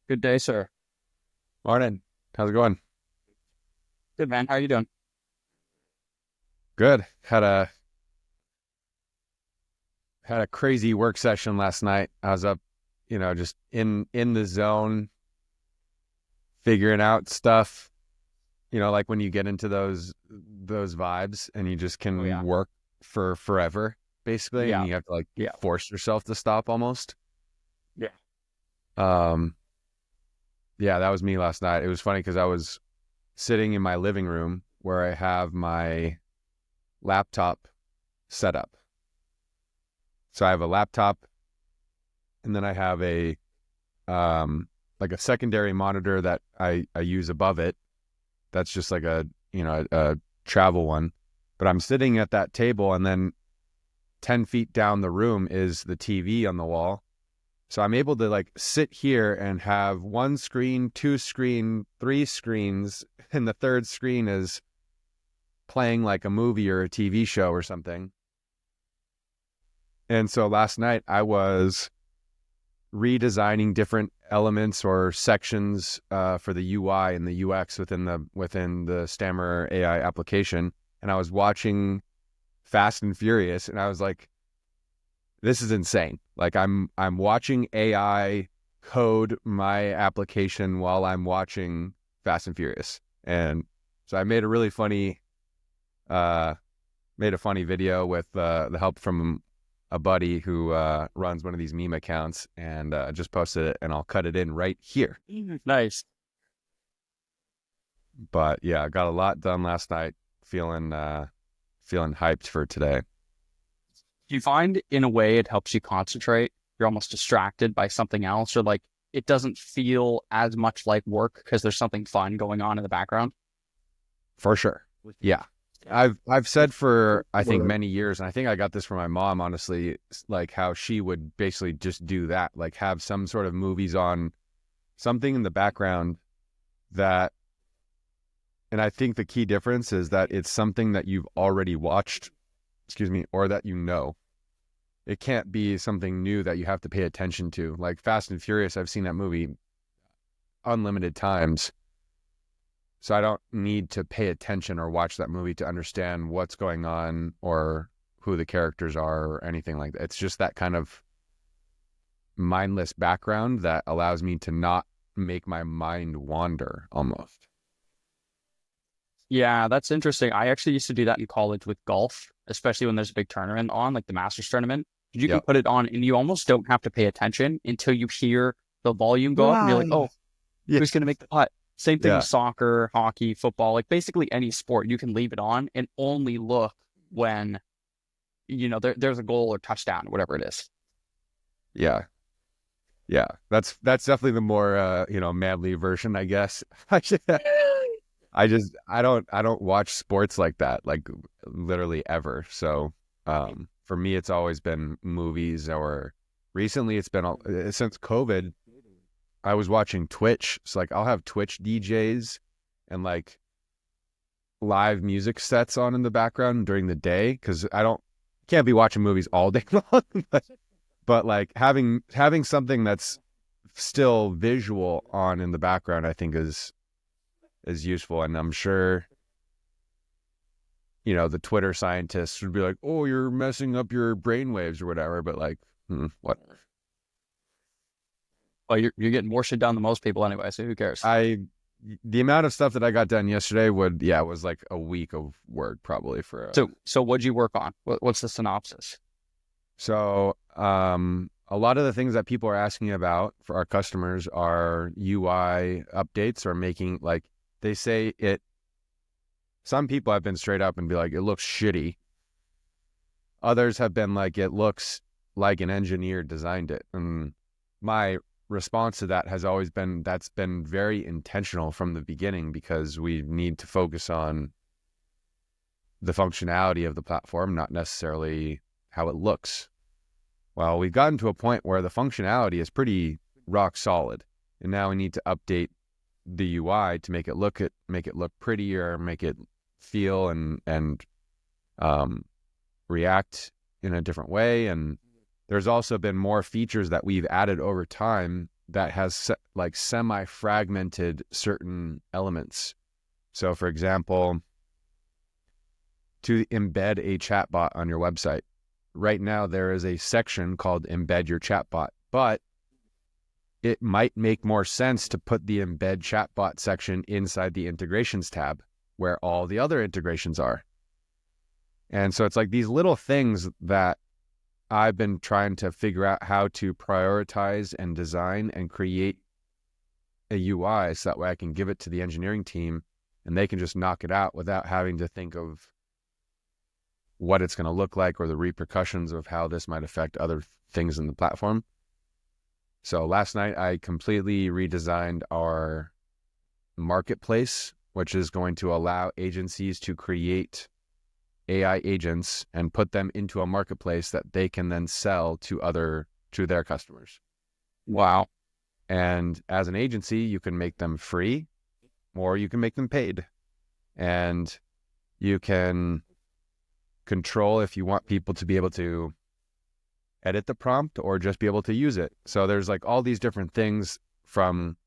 Good day, sir. Morning. How's it going? Good, man. How are you doing? Good. Had a crazy work session last night. I was up, just in the zone, figuring out stuff. Like when you get into those vibes and you just Oh can yeah. work for forever, basically, and Yeah. you have to like Yeah. force yourself to stop almost. Yeah. Um, yeah, that was me last night. It was funny because I was sitting in my living room where I have my laptop set up. So I have a laptop and then I have a like a secondary monitor that I use above it. That's just like a travel one. But I'm sitting at that table and then 10 feet down the room is the TV on the wall. So I'm able to like sit here and have one screen, two screen, three screens, and the third screen is playing like a movie or a TV show or something. And so last night I was redesigning different elements or sections for the UI and the UX within the Stammer AI application. And I was watching Fast and Furious, and I was like, "This is insane!" Like I'm watching AI code my application while I'm watching Fast and Furious, and so I uh, made a funny video with the help from a buddy who runs one of these meme accounts and just posted it, and I'll cut it in right here. Nice. But yeah, I got a lot done last night. Feeling hyped for today. Do you find in a way it helps you concentrate? You're almost distracted by something else, or like it doesn't feel as much like work because there's something fun going on in the background? For sure. Yeah. I've said for I think many years, and I think I got this from my mom, honestly, like how she would basically just do that, like have some sort of movies on, something in the background that, and I think the key difference is that it's something that you've already watched, excuse me, or that you know. It can't be something new that you have to pay attention to. Like Fast and Furious, I've seen that movie unlimited times. So I don't need to pay attention or watch that movie to understand what's going on or who the characters are or anything like that. It's just that kind of mindless background that allows me to not make my mind wander almost. Yeah, that's interesting. I actually used to do that in college with golf, especially when there's a big tournament on, like the Masters tournament. You can Yep. put it on and you almost don't have to pay attention until you hear the volume go up and you're like, Wow. oh, Yeah. who's going to make the putt? Same thing with Yeah. soccer, hockey, football, like basically any sport. You can leave it on and only look when, there's a goal or touchdown, whatever it is. Yeah. Yeah. That's definitely the more manly version, I guess. I don't watch sports like that, like literally ever. So for me it's always been movies, or recently it's been since COVID, I was watching Twitch. So like I'll have Twitch DJs and like live music sets on in the background during the day because I don't can't be watching movies all day long. But like having something that's still visual on in the background, I think is useful. And I'm sure the Twitter scientists would be like, "Oh, you're messing up your brainwaves or whatever." But like, whatever. Well, you're getting more shit done than most people anyway, so who cares? I the amount of stuff that I got done yesterday was like a week of work probably for So what'd you work on? What's the synopsis? so a lot of the things that people are asking about for our customers are UI updates, or making like they say it. Some people have been straight up and be like, it looks shitty. Others have been like, it looks like an engineer designed it. And my response to that has always been, that's been very intentional from the beginning, because we need to focus on the functionality of the platform, not necessarily how it looks. Well, we've gotten to a point where the functionality is pretty rock solid, and now we need to update the UI to make it look prettier, make it feel and um, react in a different way. And there's also been more features that we've added over time that has like semi-fragmented certain elements. So for example, to embed a chatbot on your website, right now there is a section called embed your chatbot, but it might make more sense to put the embed chatbot section inside the integrations tab where all the other integrations are. And so it's like these little things that I've been trying to figure out how to prioritize and design and create a UI so that way I can give it to the engineering team and they can just knock it out without having to think of what it's going to look like or the repercussions of how this might affect other things in the platform. So last night I completely redesigned our marketplace, which is going to allow agencies to create AI agents and put them into a marketplace that they can then sell to their customers. Wow. And as an agency, you can make them free or you can make them paid. And you can control if you want people to be able to edit the prompt or just be able to use it. So there's like all these different things from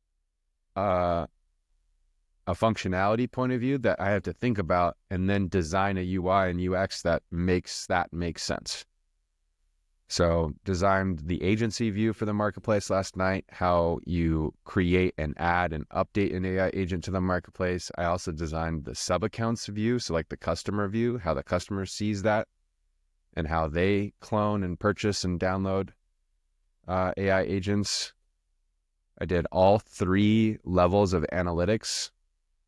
a functionality point of view that I have to think about and then design a UI and UX that makes sense. So designed the agency view for the marketplace last night, how you create and add and update an AI agent to the marketplace. I also designed the sub-accounts view, so like the customer view, how the customer sees that and how they clone and purchase and download AI agents. I did all 3 levels of analytics,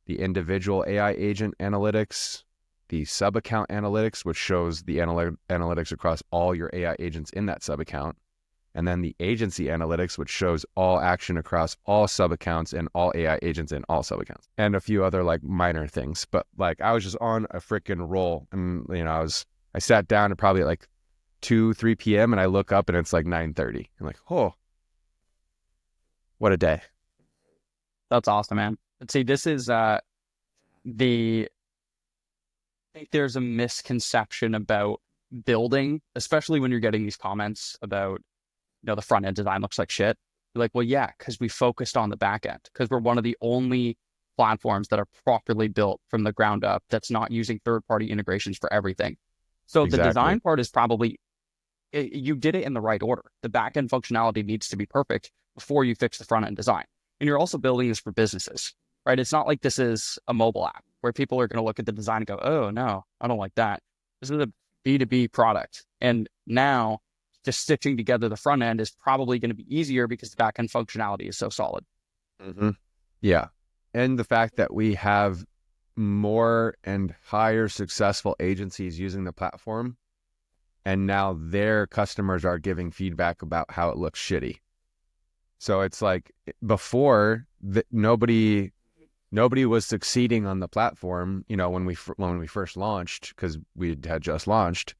the individual AI agent analytics, the sub-account analytics, which shows the analytics across all your AI agents in that sub-account, and then the agency analytics, which shows all action across all sub-accounts and all AI agents in all sub-accounts, and a few other like minor things. But like I was just on a freaking roll, and I sat down at probably like 2-3 p.m. and I look up and it's like 9:30. I'm like, oh, what a day. That's awesome, man. Let's see, this is I think there's a misconception about building, especially when you're getting these comments about, the front end design looks like shit. You're like, well, yeah, because we focused on the back end, because we're one of the only platforms that are properly built from the ground up that's not using third-party integrations for everything. So the Exactly. design part is probably, you did it in the right order. The back end functionality needs to be perfect before you fix the front end design. And you're also building this for businesses, right? It's not like this is a mobile app where people are going to look at the design and go, oh, no, I don't like that. This is a B2B product. And now just stitching together the front end is probably going to be easier because the back end functionality is so solid. Mm-hmm. Yeah. And the fact that we have more and higher successful agencies using the platform, and now their customers are giving feedback about how it looks shitty. So it's like before nobody was succeeding on the platform, when we first launched, because we had just launched.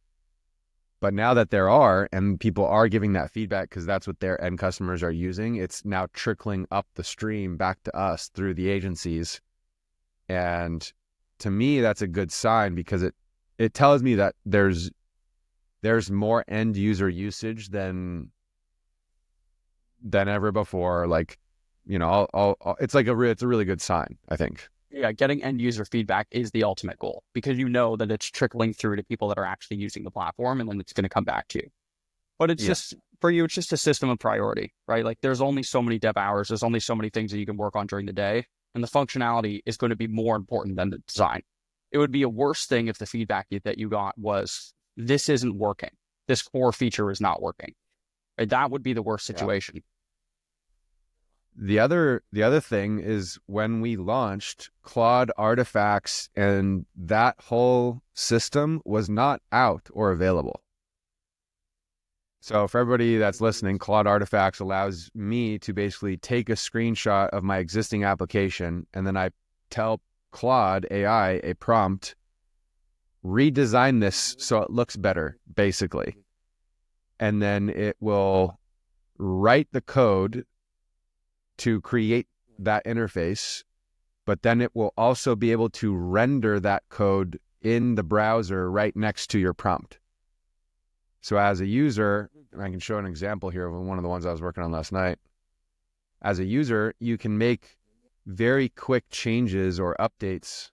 But now that there are, and people are giving that feedback because that's what their end customers are using, it's now trickling up the stream back to us through the agencies. And to me, that's a good sign because it tells me that there's more end user usage than ever before. Like, it's like it's a really good sign, I think. Yeah, getting end user feedback is the ultimate goal because that it's trickling through to people that are actually using the platform, and then it's going to come back to you. But it's just, for you, it's just a system of priority, right? Like there's only so many dev hours, there's only so many things that you can work on during the day, and the functionality is going to be more important than the design. It would be a worse thing if the feedback that you got was, this isn't working, this core feature is not working. Right? That would be the worst situation. Yeah. The other thing is when we launched, Claude Artifacts and that whole system was not out or available. So for everybody that's listening, Claude Artifacts allows me to basically take a screenshot of my existing application, and then I tell Claude AI a prompt, redesign this so it looks better, basically. And then it will write the code to create that interface, but then it will also be able to render that code in the browser right next to your prompt. So as a user, and I can show an example here of one of the ones I was working on last night. as a user, you can make very quick changes or updates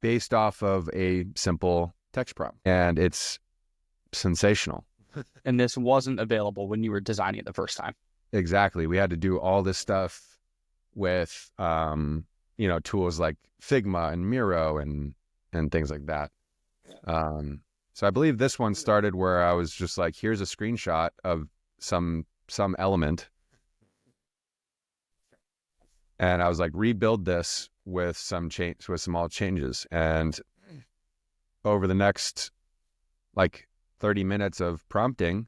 based off of a simple text prompt. And it's sensational. And this wasn't available when you were designing it the first time. Exactly. We had to do all this stuff with, tools like Figma and Miro and things like that. So I believe this one started where I was just like, here's a screenshot of some element. And I was like, rebuild this with some small changes. And over the next 30 minutes of prompting,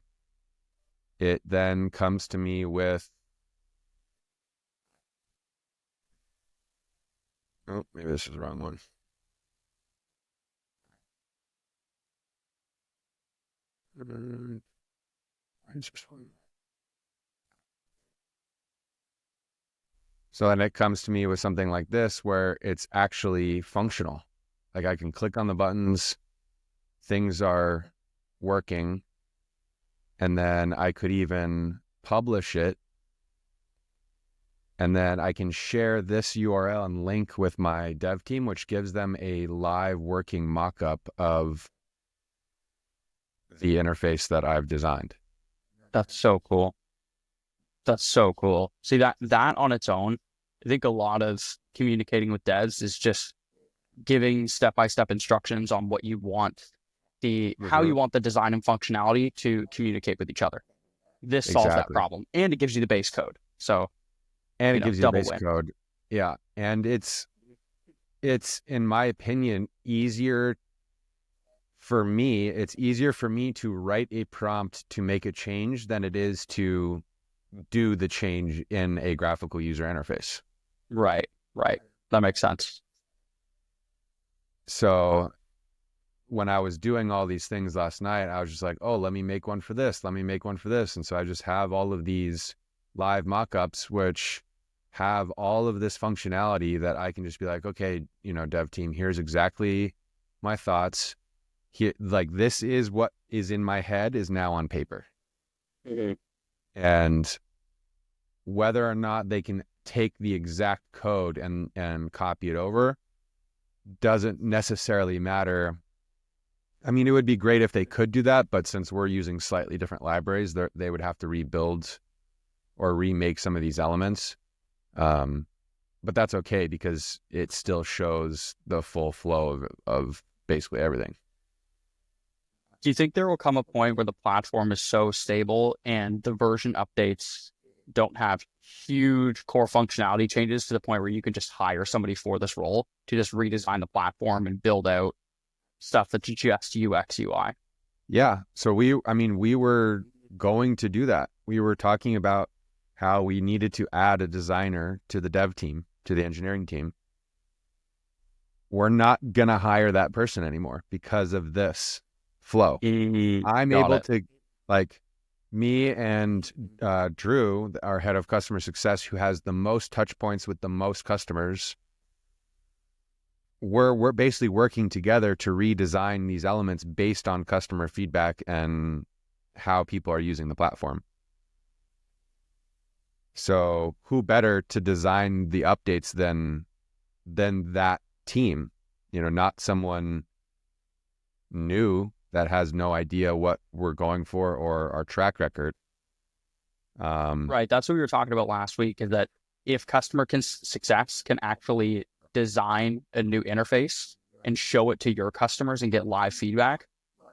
it then comes to me with, oh, maybe this is the wrong one. So then it comes to me with something like this, where it's actually functional. Like I can click on the buttons, things are working, and then I could even publish it. And then I can share this URL and link with my dev team, which gives them a live working mock-up of the interface that I've designed. That's so cool. That's so cool. See, that on its own, I think a lot of communicating with devs is just giving step-by-step instructions on what you want, how you want the design and functionality to communicate with each other. This solves that problem, and it gives you the base code. So, and it gives you the base code. Yeah, and it's in my opinion easier for me. It's easier for me to write a prompt to make a change than it is to do the change in a graphical user interface. Right. That makes sense. So when I was doing all these things last night, I was just like, oh, let me make one for this. Let me make one for this. And so I just have all of these live mockups, which have all of this functionality that I can just be like, okay, dev team, here's exactly my thoughts. Here, this is what is in my head is now on paper. Mm-hmm. And whether or not they can take the exact code and copy it over doesn't necessarily matter. I mean, it would be great if they could do that, but since we're using slightly different libraries, they would have to rebuild or remake some of these elements. But that's okay because it still shows the full flow of basically everything. Do you think there will come a point where the platform is so stable and the version updates don't have huge core functionality changes to the point where you can just hire somebody for this role to just redesign the platform and build out stuff that's just UX, UI? Yeah. So we were going to do that. We were talking about how we needed to add a designer to the dev team, to the engineering team. We're not going to hire that person anymore because of this flow. I'm able to, me and Drew, our head of customer success, who has the most touch points with the most customers, we're basically working together to redesign these elements based on customer feedback and how people are using the platform. So who better to design the updates than that team? Not someone new that has no idea what we're going for or our track record. Right. That's what we were talking about last week, is that if customer success can actually design a new interface and show it to your customers and get live feedback,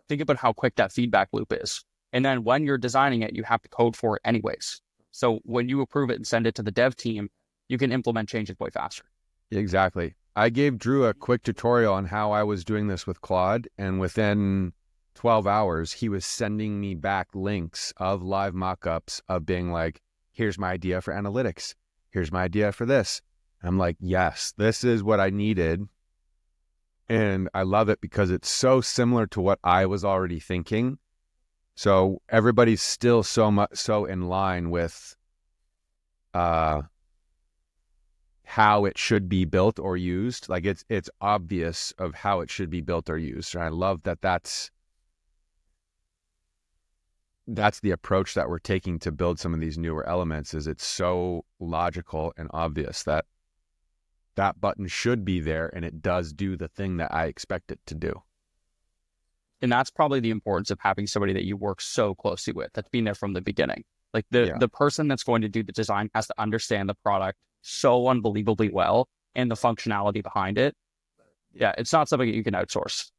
think about how quick that feedback loop is. And then when you're designing it, you have to code for it anyways. So when you approve it and send it to the dev team, you can implement changes way faster. Exactly. I gave Drew a quick tutorial on how I was doing this with Claude, and within 12 hours, he was sending me back links of live mockups of being like, here's my idea for analytics. Here's my idea for this. I'm like, yes, this is what I needed. And I love it because it's so similar to what I was already thinking. So everybody's still so in line with how it should be built or used. Like it's obvious of how it should be built or used. And I love that that's the approach that we're taking to build some of these newer elements. Is it's so logical and obvious that that button should be there, and it does do the thing that I expect it to do. And that's probably the importance of having somebody that you work so closely with, that's been there from the beginning. Like the person that's going to do the design has to understand the product so unbelievably well and the functionality behind it. Yeah, it's not something that you can outsource.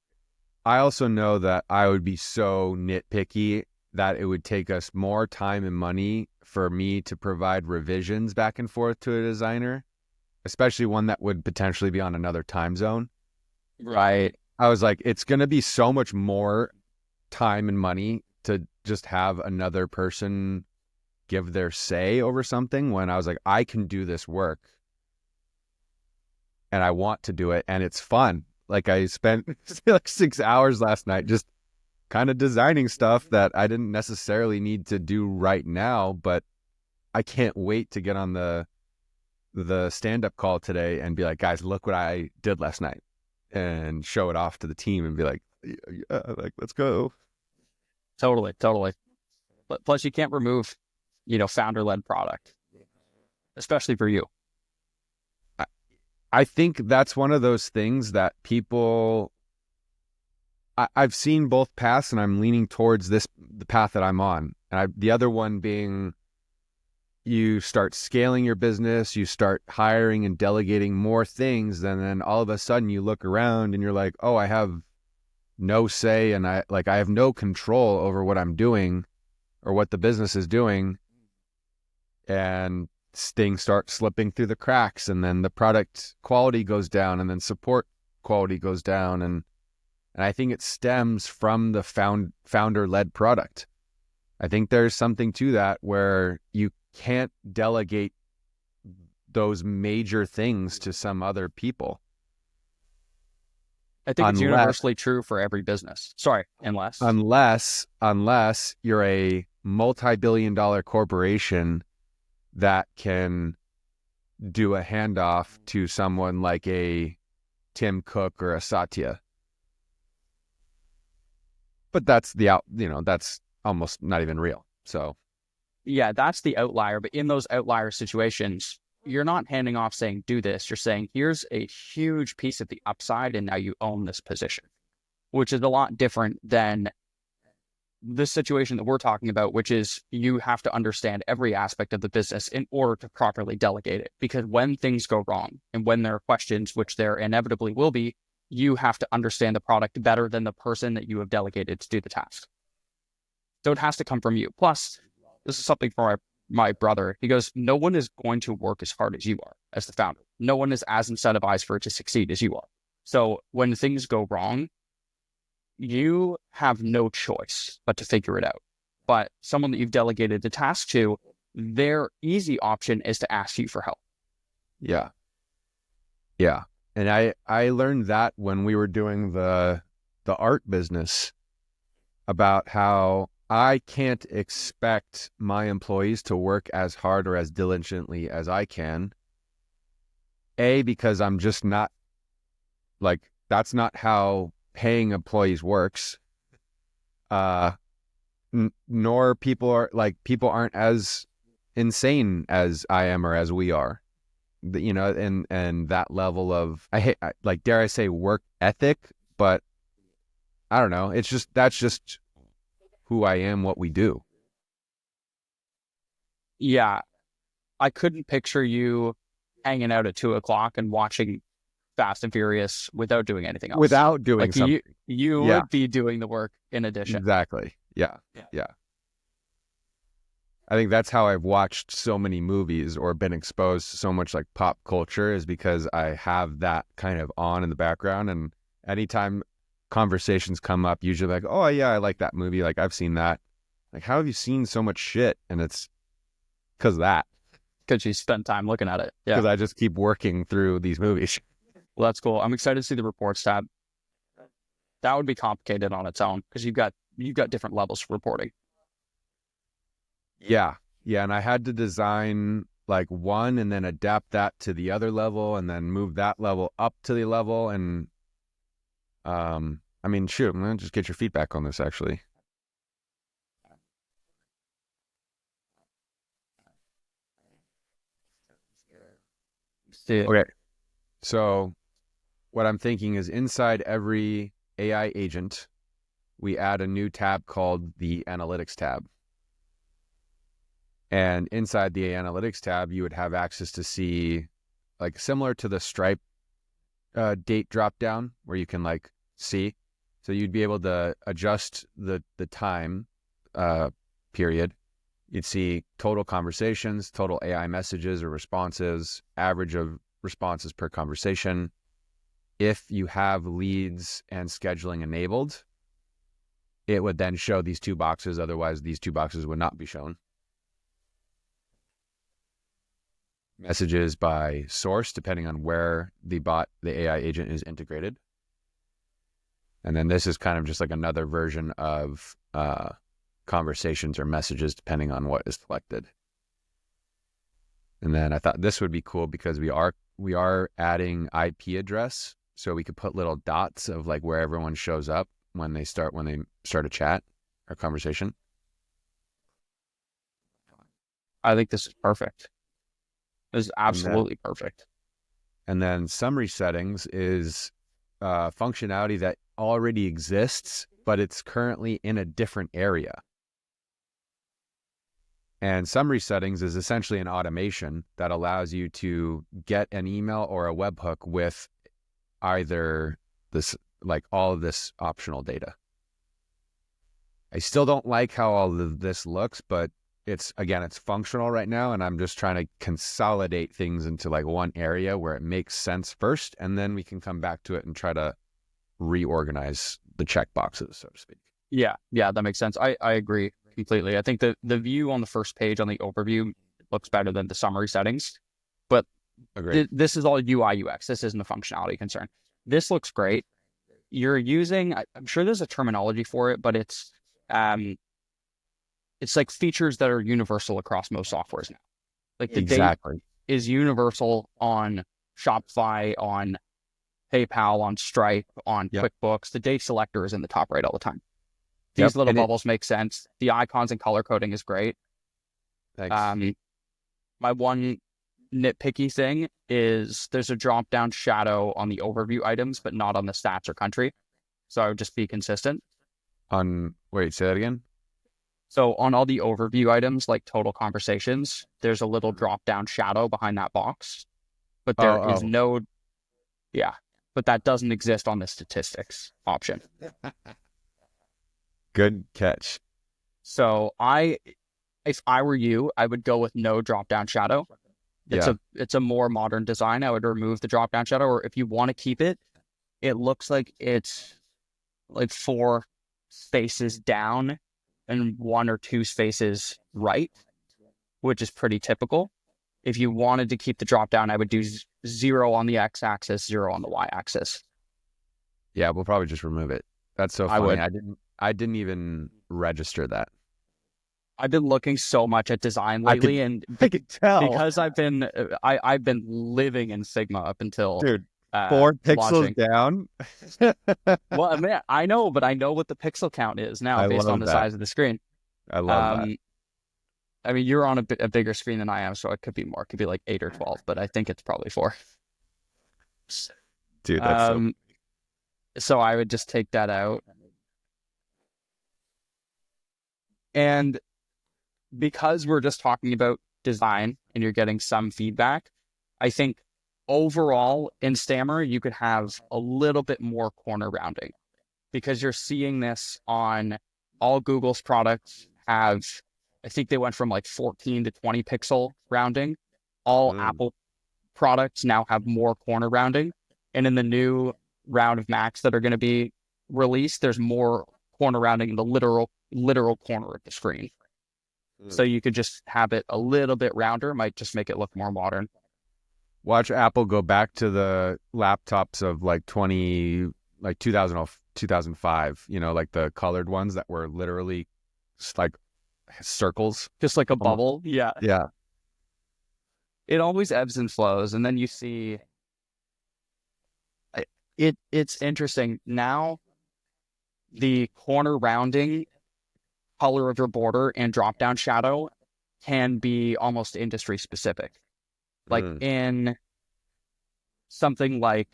I also know that I would be so nitpicky that it would take us more time and money for me to provide revisions back and forth to a designer, especially one that would potentially be on another time zone. Right. I was like, it's going to be so much more time and money to just have another person give their say over something, when I was like, I can do this work and I want to do it and it's fun. Like I spent like 6 hours last night just kind of designing stuff that I didn't necessarily need to do right now, but I can't wait to get on the stand-up call today and be like, guys, look what I did last night, and show it off to the team and be like, yeah, like, let's go. Totally. But plus you can't remove, founder-led product, especially for you. I think that's one of those things that people, I've seen both paths, and I'm leaning towards the path that I'm on. And the other one being, you start scaling your business, you start hiring and delegating more things, and then all of a sudden you look around and you're like, oh, I have no say, and I have no control over what I'm doing or what the business is doing. And things start slipping through the cracks, and then the product quality goes down, and then support quality goes down. And I think it stems from the founder-led product. I think there's something to that where you can't delegate those major things to some other people. I think it's universally true for every business. Sorry, unless you're a multi-billion-dollar corporation that can do a handoff to someone like a Tim Cook or a Satya. But that's that's almost not even real. So yeah, that's the outlier. But in those outlier situations, you're not handing off saying, do this. You're saying, here's a huge piece of the upside, and now you own this position, which is a lot different than this situation that we're talking about, which is you have to understand every aspect of the business in order to properly delegate it. Because when things go wrong and when there are questions, which there inevitably will be, you have to understand the product better than the person that you have delegated to do the task. So it has to come from you. Plus, this is something for my brother. He goes, no one is going to work as hard as you are as the founder. No one is as incentivized for it to succeed as you are. So when things go wrong, you have no choice but to figure it out. But someone that you've delegated the task to, their easy option is to ask you for help. Yeah. Yeah. And I learned that when we were doing the art business, about how I can't expect my employees to work as hard or as diligently as I can. Because I'm just not, like, that's not how paying employees works. Nor people aren't as insane as I am or as we are, and that level of, dare I say, work ethic, but I don't know. That's just who I am, what we do. Yeah. I couldn't picture you hanging out at 2:00 and watching Fast and Furious without doing anything else. Without doing something. You would be doing the work in addition. Exactly. Yeah. I think that's how I've watched so many movies or been exposed to so much like pop culture, is because I have that kind of on in the background. And anytime conversations come up, usually like, oh yeah, I like that movie. Like, I've seen that. Like, how have you seen so much shit? And it's because of that. Because you spent time looking at it. Yeah. Because I just keep working through these movies. Well, that's cool. I'm excited to see the reports tab. That would be complicated on its own because you've got different levels for reporting. Yeah. And I had to design like one and then adapt that to the other level and then move that level up to the level. And I mean, shoot, I'm gonna just get your feedback on this actually. Okay. So what I'm thinking is inside every AI agent, we add a new tab called the Analytics tab. And inside the Analytics tab, you would have access to see, like similar to the Stripe date drop down where you can like see. So you'd be able to adjust the time period. You'd see total conversations, total AI messages or responses, average of responses per conversation. If you have leads and scheduling enabled, it would then show these two boxes. Otherwise, these two boxes would not be shown. Messages by source, depending on where the AI agent is integrated. And then this is kind of just like another version of conversations or messages, depending on what is selected. And then I thought this would be cool because we are adding IP address, so we could put little dots of like where everyone shows up when they start a chat or conversation. I think this is perfect. This is absolutely perfect. And then summary settings is functionality that already exists, but it's currently in a different area. And summary settings is essentially an automation that allows you to get an email or a webhook with either this, like all of this optional data. I still don't like how all of this looks, but it's functional right now. And I'm just trying to consolidate things into like one area where it makes sense first. And then we can come back to it and try to reorganize the checkboxes, so to speak. Yeah, that makes sense. I agree completely. I think the view on the first page on the overview looks better than the summary settings, but this is all UI UX. This isn't a functionality concern. This looks great. You're using, I'm sure there's a terminology for it, but it's like features that are universal across most softwares now. Like the date is universal on Shopify, on PayPal, on Stripe, on QuickBooks. The date selector is in the top right all the time. These little bubbles make sense. The icons and color coding is great. Thanks. My one nitpicky thing is there's a drop down shadow on the overview items, but not on the stats or country. So I would just be consistent. Wait, say that again? So on all the overview items, like total conversations, there's a little drop down shadow behind that box, but there is no, but that doesn't exist on the statistics option. Good catch. So if I were you, I would go with no drop down shadow. It's a more modern design. I would remove the drop down shadow, or if you want to keep it, it looks like it's like 4 spaces down and 1 or 2 spaces right, which is pretty typical. If you wanted to keep the drop down, I would do 0 on the x-axis, 0 on the y-axis. Yeah, we'll probably just remove it. That's so funny. I didn't even register that. I've been looking so much at design lately, and I could tell because I've been living in Figma up until 4 pixels down. Well, I mean, I know, but I know what the pixel count is now based on the size of the screen. I love that. I mean, you're on a bigger screen than I am, so it could be more. It could be like 8 or 12, but I think it's probably 4. Dude, that's so I would just take that out. And because we're just talking about design and you're getting some feedback, I think overall in Stammer, you could have a little bit more corner rounding because you're seeing this on all Google's products have, I think they went from like 14 to 20 pixel rounding. All Apple products now have more corner rounding. And in the new round of Macs that are going to be released, there's more corner rounding in the literal corner of the screen. So you could just have it a little bit rounder, might just make it look more modern. Watch Apple go back to the laptops of like 2005, like the colored ones that were literally like circles. Just like a bubble. Yeah. Yeah. It always ebbs and flows. And then you see it's interesting. Now the corner rounding, color of your border, and drop down shadow can be almost industry specific. Like in something like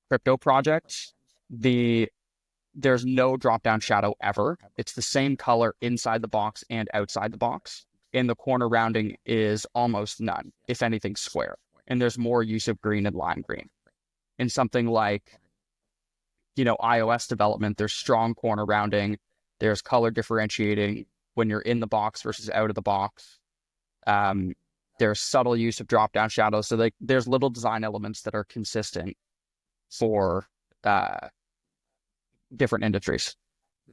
crypto projects, there's no drop-down shadow ever. It's the same color inside the box and outside the box. And the corner rounding is almost none, if anything, square. And there's more use of green and lime green. In something like, iOS development, there's strong corner rounding. There's color differentiating when you're in the box versus out of the box. There's subtle use of drop-down shadows. So there's little design elements that are consistent for different industries.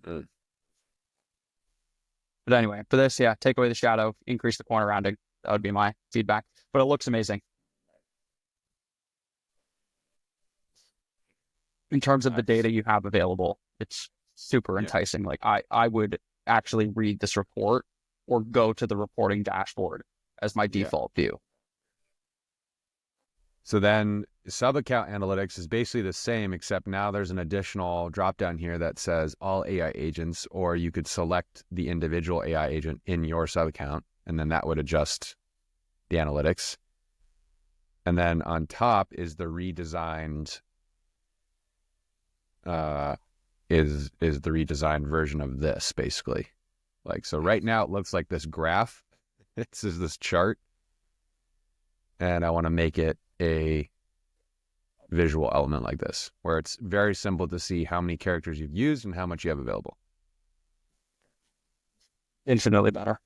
But anyway, for this, take away the shadow, increase the corner rounding. That would be my feedback. But it looks amazing. In terms of the data you have available, it's super enticing. Like I would actually read this report or go to the reporting dashboard as my default view. So then sub-account analytics is basically the same, except now there's an additional drop-down here that says all AI agents, or you could select the individual AI agent in your sub-account, and then that would adjust the analytics. And then on top is the redesigned, is the redesigned version of this, basically. So right now it looks like this graph. This is this chart. And I want to make it a visual element like this, where it's very simple to see how many characters you've used and how much you have available. Infinitely better.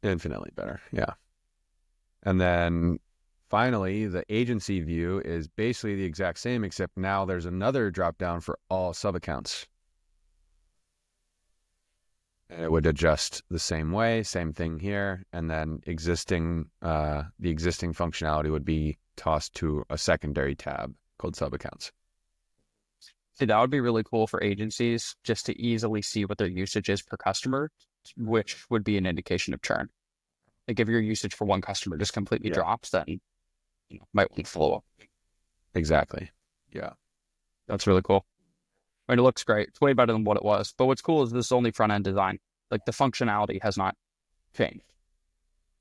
Infinitely better, yeah. And then finally, the agency view is basically the exact same, except now there's another drop down for all sub-accounts. And it would adjust the same way, same thing here, and then the existing functionality would be tossed to a secondary tab called sub-accounts. See, that would be really cool for agencies just to easily see what their usage is per customer, which would be an indication of churn. Like if your usage for one customer just completely drops, then might want to follow up. Exactly. Yeah. That's really cool. I mean, it looks great. It's way better than what it was. But what's cool is this is only front-end design. Like the functionality has not changed.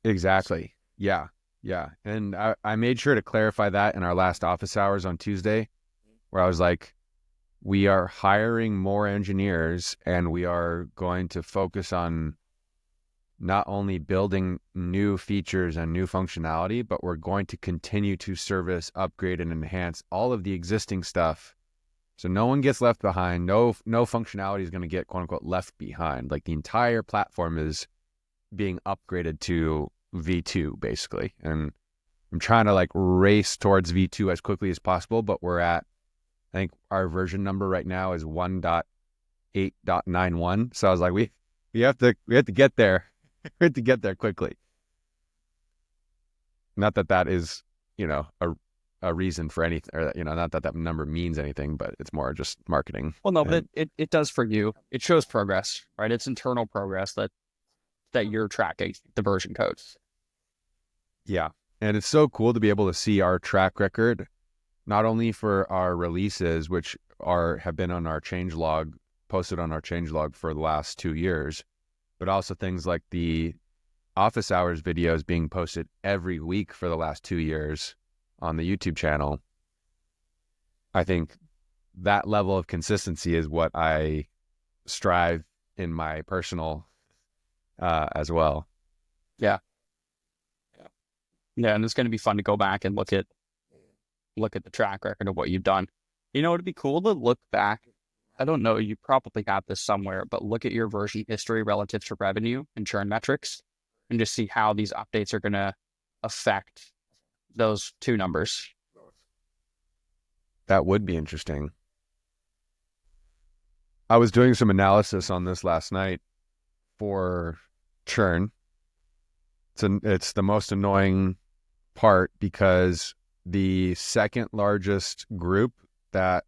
Exactly. Yeah. And I made sure to clarify that in our last office hours on Tuesday, where I was like, we are hiring more engineers and we are going to focus on not only building new features and new functionality, but we're going to continue to service, upgrade, and enhance all of the existing stuff. So no one gets left behind. No functionality is going to get quote unquote left behind. Like the entire platform is being upgraded to V2 basically. And I'm trying to race towards V2 as quickly as possible, but we're at, I think our version number right now is 1.8.91. So I was like, we have to get there. We have to get there quickly. Not that is, a reason for anything, or not that number means anything, but it's more just marketing. Well, no, but it does for you. It shows progress, right? It's internal progress that you're tracking the version codes. Yeah, and it's so cool to be able to see our track record, not only for our releases, which have been on our changelog, posted on our changelog for the last 2 years, but also things like the office hours videos being posted every week for the last 2 years on the YouTube channel. I think that level of consistency is what I strive in my personal as well. Yeah, and it's going to be fun to go back and look at the track record of what you've done. It'd be cool to look back. I don't know, you probably have this somewhere, but look at your version history relative to revenue and churn metrics and just see how these updates are going to affect those two numbers. That would be interesting. I was doing some analysis on this last night for churn. It's the most annoying part because the second largest group that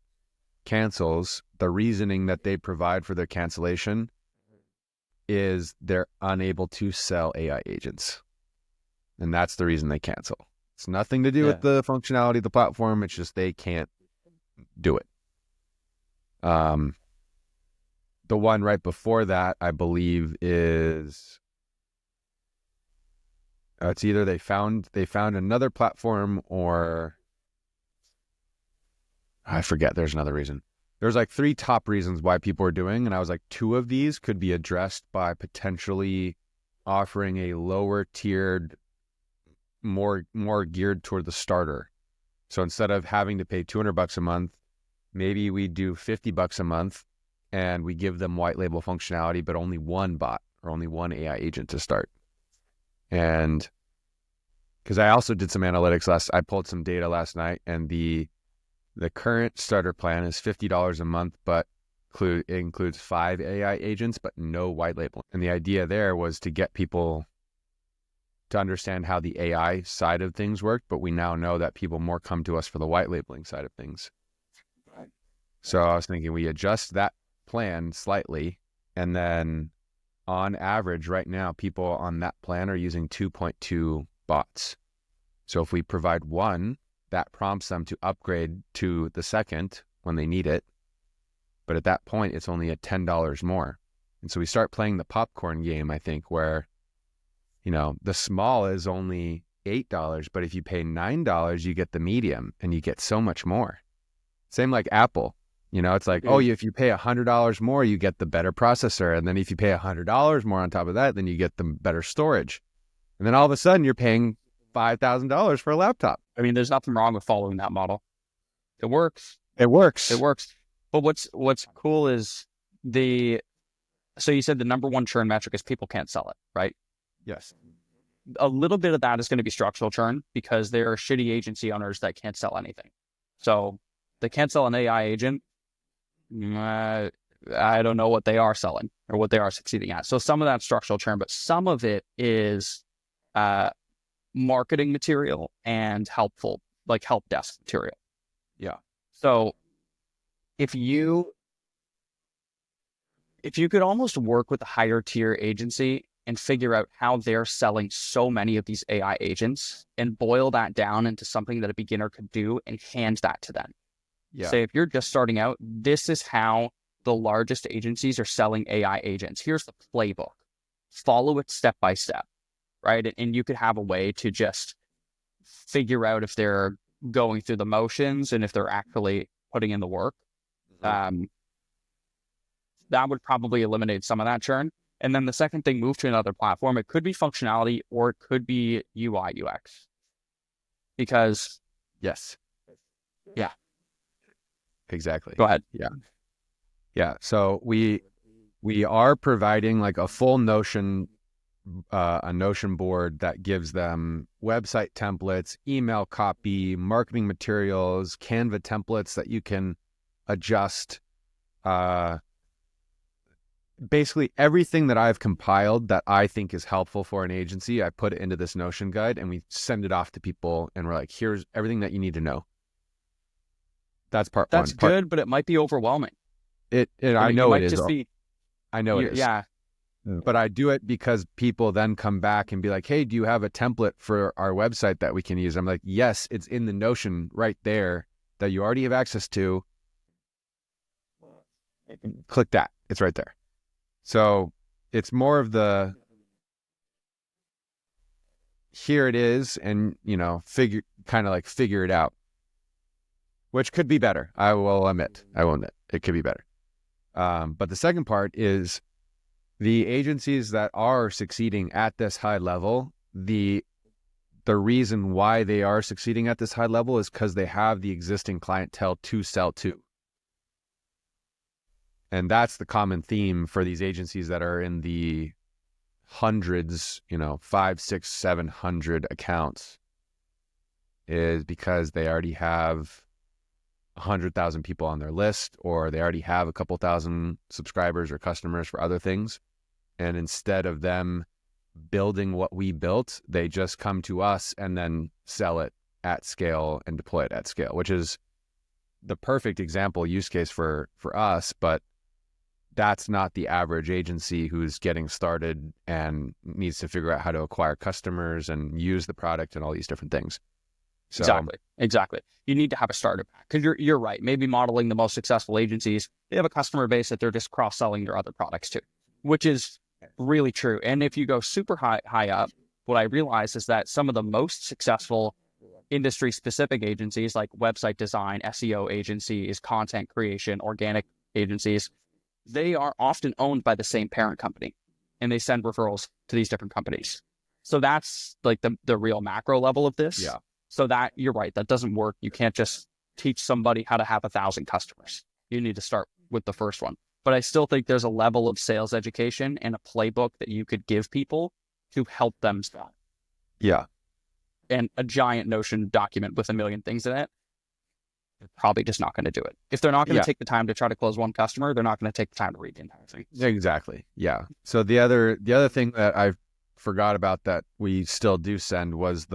cancels, the reasoning that they provide for their cancellation is they're unable to sell AI agents. And that's the reason they cancel. It's nothing to do with the functionality of the platform. It's just they can't do it. The one right before that, I believe, is it's either they found another platform or I forget. There's another reason. There's like 3 top reasons why people are doing, and I was like, 2 of these could be addressed by potentially offering a lower tiered, more geared toward the starter. So instead of having to pay $200 a month, maybe we do $50 a month and we give them white label functionality, but only one bot or only one AI agent to start. And because I also did some analytics I pulled some data last night, and the current starter plan is $50 a month, but it includes 5 AI agents, but no white label. And the idea there was to get people to understand how the AI side of things work, but we now know that people more come to us for the white labeling side of things. Right. So I was thinking we adjust that plan slightly, and then on average right now, people on that plan are using 2.2 bots. So if we provide one, that prompts them to upgrade to the second when they need it. But at that point, it's only at $10 more. And so we start playing the popcorn game, I think, where, the small is only $8, but if you pay $9, you get the medium and you get so much more. Same like Apple, it's like, if you pay $100 more, you get the better processor. And then if you pay $100 more on top of that, then you get the better storage. And then all of a sudden you're paying $5,000 for a laptop. I mean, there's nothing wrong with following that model. It works. It works. But what's cool is so you said the number one churn metric is people can't sell it, right? Yes. A little bit of that is going to be structural churn because there are shitty agency owners that can't sell anything. So they can't sell an AI agent. I don't know what they are selling or what they are succeeding at. So some of that's structural churn, but some of it is marketing material and help desk material. Yeah. So if you could almost work with a higher tier agency and figure out how they're selling so many of these AI agents and boil that down into something that a beginner could do and hand that to them. Yeah. Say, if you're just starting out, this is how the largest agencies are selling AI agents. Here's the playbook. Follow it step by step, right? And you could have a way to just figure out if they're going through the motions and if they're actually putting in the work. That would probably eliminate some of that churn. And then the second thing, move to another platform. It could be functionality or it could be UI UX. Because yes. Yeah. Exactly. Go ahead. Yeah. Yeah. So we are providing like a full Notion, a Notion board that gives them website templates, email copy, marketing materials, Canva templates that you can adjust. Basically everything that I've compiled that I think is helpful for an agency, I put it into this Notion guide and we send it off to people and we're like, here's everything that you need to know. That's part one. That's good, but it might be overwhelming. I know it is. I know it is. Yeah. But I do it because people then come back and be like, hey, do you have a template for our website that we can use? I'm like, yes, it's in the Notion right there that you already have access to. Click that. It's right there. So it's more of the, here it is, and, figure it out, which could be better. I will admit, it could be better. But the second part is the agencies that are succeeding at this high level, the reason why they are succeeding at this high level is because they have the existing clientele to sell to. And that's the common theme for these agencies that are in the hundreds, 500, 600, 700 accounts, is because they already have 100,000 people on their list, or they already have a couple thousand subscribers or customers for other things. And instead of them building what we built, they just come to us and then sell it at scale and deploy it at scale, which is the perfect example use case for us. But that's not the average agency who's getting started and needs to figure out how to acquire customers and use the product and all these different things. So, Exactly. You need to have a starter pack because you're right. Maybe modeling the most successful agencies, they have a customer base that they're just cross-selling their other products to, which is really true. And if you go super high up, what I realize is that some of the most successful industry specific agencies like website design, SEO agencies, content creation, organic agencies, they are often owned by the same parent company, and they send referrals to these different companies. So that's like the real macro level of this. Yeah. So that, you're right, that doesn't work. You can't just teach somebody how to have 1,000 customers. You need to start with the first one. But I still think there's a level of sales education and a playbook that you could give people to help them sell. Yeah. And a giant Notion document with 1 million things in it, they're probably just not going to do it. If they're not going to take the time to try to close one customer, they're not going to take the time to read the entire thing. Exactly. Yeah. So the other thing that I forgot about that we still do send was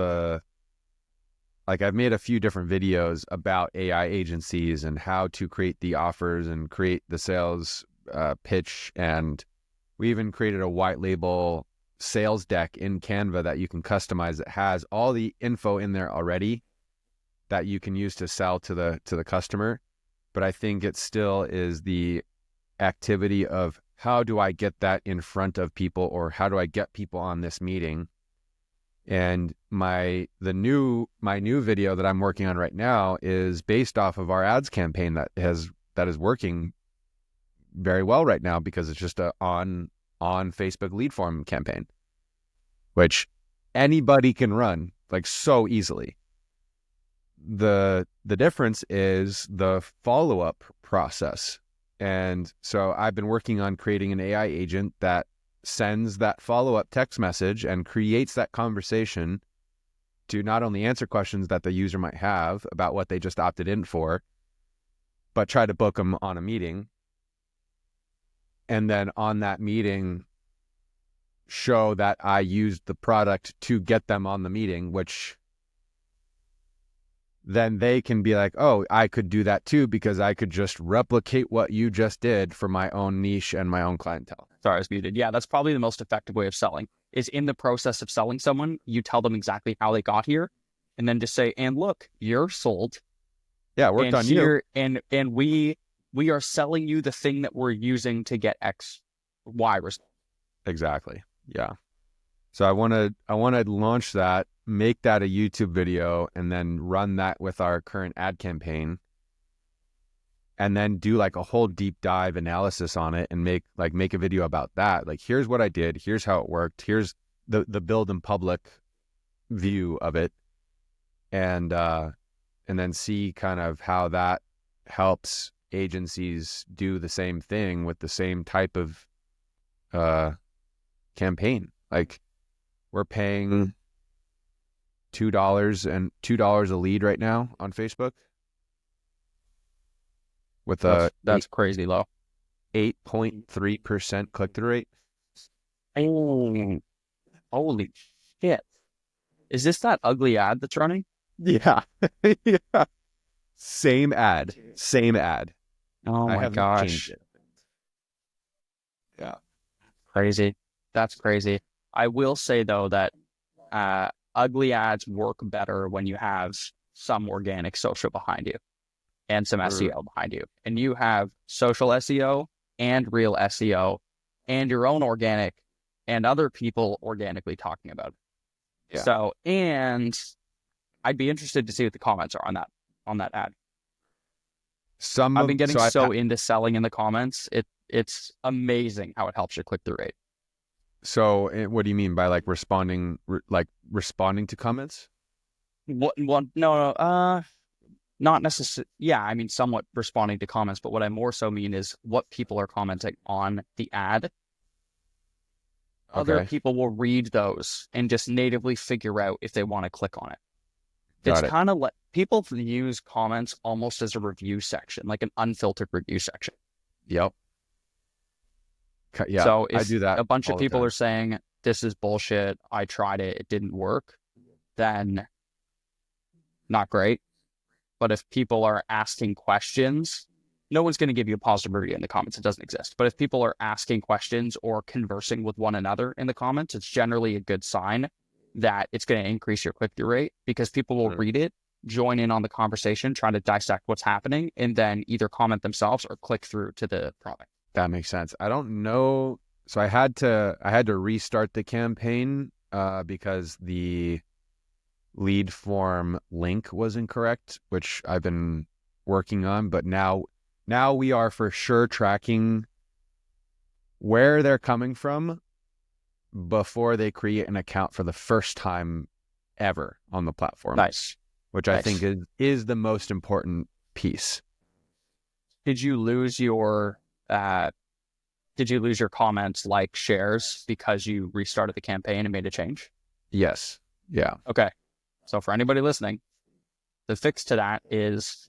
I've made a few different videos about AI agencies and how to create the offers and create the sales pitch. And we even created a white label sales deck in Canva that you can customize that has all the info in there already that you can use to sell to the customer. But I think it still is the activity of how do I get that in front of people, or how do I get people on this meeting? And my new video that I'm working on right now is based off of our ads campaign that is working very well right now, because it's just a on Facebook lead form campaign, which anybody can run like so easily. The difference is the follow-up process. And so I've been working on creating an AI agent that sends that follow-up text message and creates that conversation to not only answer questions that the user might have about what they just opted in for, but try to book them on a meeting. And then on that meeting, show that I used the product to get them on the meeting, which then they can be like, oh, I could do that too, because I could just replicate what you just did for my own niche and my own clientele. Sorry, I was muted. Yeah, that's probably the most effective way of selling, is in the process of selling someone, you tell them exactly how they got here, and then just say, and look, you're sold. Yeah, it worked on you. And we are selling you the thing that we're using to get X, Y result. Exactly. Yeah. So I want to launch that, make that a YouTube video, and then run that with our current ad campaign, and then do like a whole deep dive analysis on it and make a video about that. Like, here's what I did. Here's how it worked. Here's the build in public view of it. And then see kind of how that helps agencies do the same thing with the same type of campaign. Like, we're paying $2 a lead right now on Facebook with that's crazy low. 8.3% click-through rate. Oh, holy shit. Is this that ugly ad that's running? Yeah. Yeah. Same ad. Oh my gosh. Yeah. Crazy. That's crazy. I will say though that ugly ads work better when you have some organic social behind you and some SEO behind you. And you have social SEO and real SEO and your own organic and other people organically talking about it. Yeah. So, and I'd be interested to see what the comments are on that ad. I've been getting into selling in the comments. It's amazing how it helps your click-through rate. So what do you mean by like responding to comments? No, not necessarily. Yeah, I mean, somewhat responding to comments, but what I more so mean is what people are commenting on the ad. Other people will read those and just natively figure out if they want to click on it. It's kind of like people use comments almost as a review section, like an unfiltered review section. Yep. Yeah, so if I do that. A bunch of people are saying, this is bullshit, I tried it, it didn't work, then not great. But if people are asking questions, no one's going to give you a positive review in the comments. It doesn't exist. But if people are asking questions or conversing with one another in the comments, it's generally a good sign that it's going to increase your click-through rate, because people will read it, join in on the conversation, try to dissect what's happening, and then either comment themselves or click through to the product. That makes sense. I don't know. So I had to restart the campaign because the lead form link was incorrect, which I've been working on, but now we are for sure tracking where they're coming from before they create an account for the first time ever on the platform. Nice. Which I think is the most important piece. Did you lose your comments, like, shares, because you restarted the campaign and made a change? Yes. Yeah. Okay. So for anybody listening, the fix to that is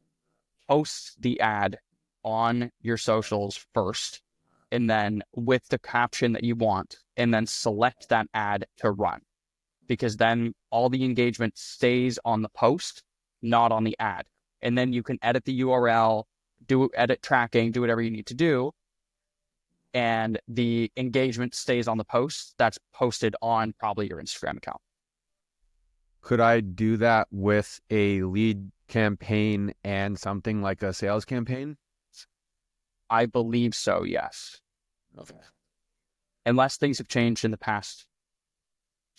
post the ad on your socials first, and then with the caption that you want, and then select that ad to run, because then all the engagement stays on the post, not on the ad. And then you can edit the URL, edit tracking, do whatever you need to do, and the engagement stays on the post that's posted on probably your Instagram account. Could I do that with a lead campaign and something like a sales campaign? I believe so, yes. Okay. Unless things have changed in the past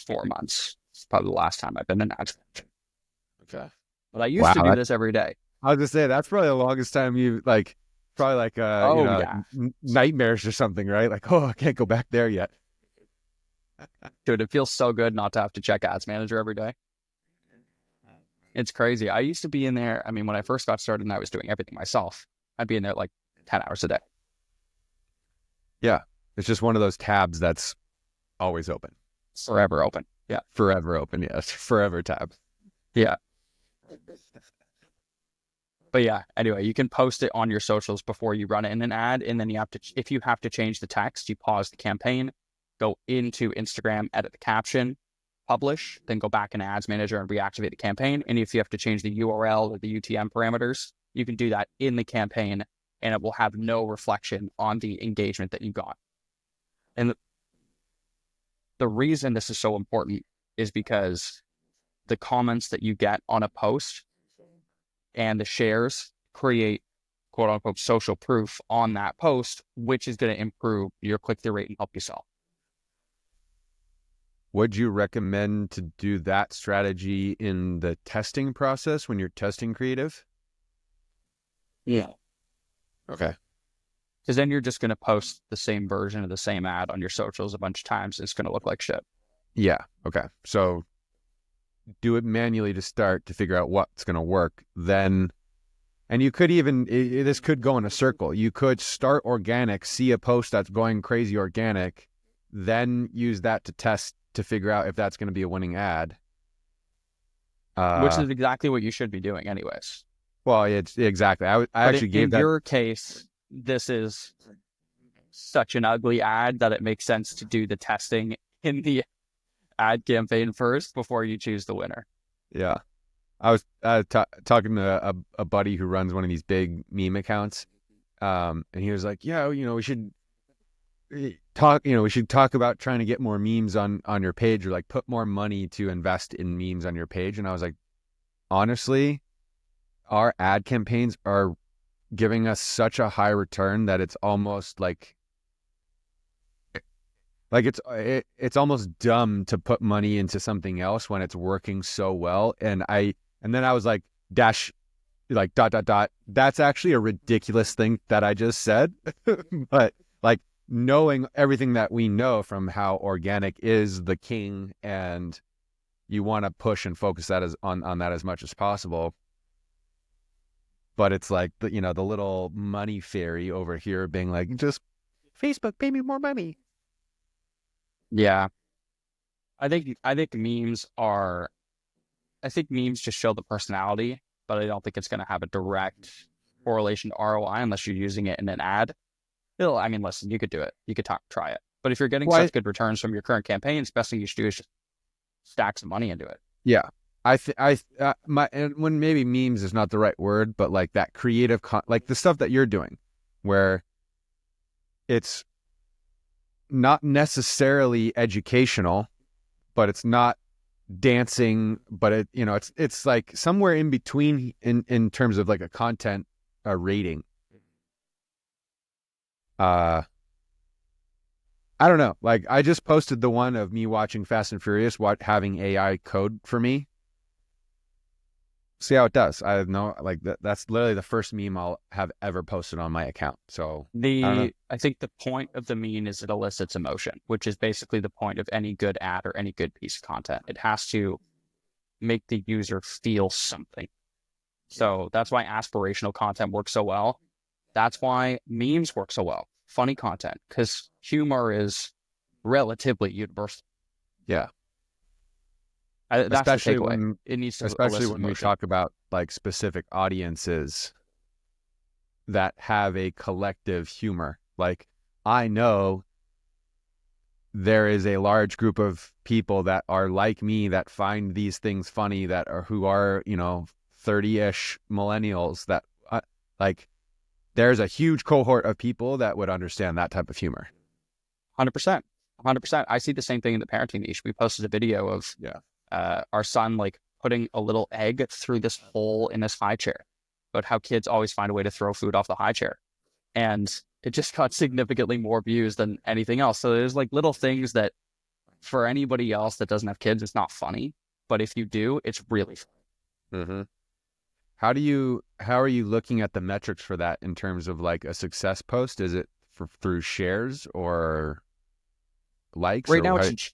4 months. It's probably the last time I've been in ads. Okay. But I used to do this every day. I was gonna say, that's probably the longest time you probably nightmares or something, right? Like, oh, I can't go back there yet. Dude, it feels so good not to have to check Ads Manager every day. It's crazy. I used to be in there. I mean, when I first got started and I was doing everything myself, I'd be in there like 10 hours a day. Yeah. It's just one of those tabs that's always open. Forever open. Yeah. Forever open. Yes. Forever tab. Yeah. But yeah, anyway, you can post it on your socials before you run it in an ad. And then if you have to change the text, you pause the campaign, go into Instagram, edit the caption, publish, then go back in Ads Manager and reactivate the campaign. And if you have to change the URL or the UTM parameters, you can do that in the campaign, and it will have no reflection on the engagement that you got. And the reason this is so important is because the comments that you get on a post and the shares create quote unquote social proof on that post, which is going to improve your click-through rate and help you sell. Would you recommend to do that strategy in the testing process when you're testing creative? Yeah. Okay. Because then you're just going to post the same version of the same ad on your socials a bunch of times. It's going to look like shit. Yeah. Okay. So do it manually to start to figure out what's going to work. Then, and you could even, this could go in a circle. You could start organic, see a post that's going crazy organic, then use that to test to figure out if that's going to be a winning ad. Which is exactly what you should be doing anyways. Well, it's exactly. I actually gave that. In your case, this is such an ugly ad that it makes sense to do the testing in the ad campaign first before you choose the winner. Yeah. I was talking to a buddy who runs one of these big meme accounts. And he was like, yeah, we should talk about trying to get more memes on your page, or like put more money to invest in memes on your page. And I was like, honestly, our ad campaigns are giving us such a high return that it's almost like it's almost dumb to put money into something else when it's working so well. And then I was like, dash, like ... That's actually a ridiculous thing that I just said. But like, knowing everything that we know from how organic is the king, and you want to push and focus that on that as much as possible. But it's like the little money fairy over here being like, just Facebook, pay me more money. Yeah. I think memes just show the personality, but I don't think it's going to have a direct correlation to ROI unless you're using it in an ad. Listen, you could do it. You could try it. But if you're getting such good returns from your current campaigns, best thing you should do is just stack some money into it. Yeah. When maybe memes is not the right word, but like that creative, like the stuff that you're doing, where it's not necessarily educational, but it's not dancing, but it's like somewhere in between in terms of like a content rating. I don't know. Like, I just posted the one of me watching Fast and Furious, having AI code for me. see how it does. I have no, like that's literally the first meme I'll have ever posted on my account. So I don't know. I think the point of the meme is it elicits emotion, which is basically the point of any good ad or any good piece of content. It has to make the user feel something. So that's why aspirational content works so well. That's why memes work so well. Funny content, because humor is relatively universal. Yeah. That's the Especially takeaway. when, It needs to especially elicit when we emotion. talk about like specific audiences that have a collective humor. Like I know there is a large group of people that are like me that find these things funny, that are who are, 30-ish millennials that like there's a huge cohort of people that would understand that type of humor. 100%. 100%. I see the same thing in the parenting niche. We posted a video of our son like putting a little egg through this hole in his high chair, but how kids always find a way to throw food off the high chair. And it just got significantly more views than anything else. So there's like little things that for anybody else that doesn't have kids, it's not funny. But if you do, it's really funny. Mm-hmm. How are you looking at the metrics for that in terms of like a success post? Is it through shares or likes? Right or now, how, it's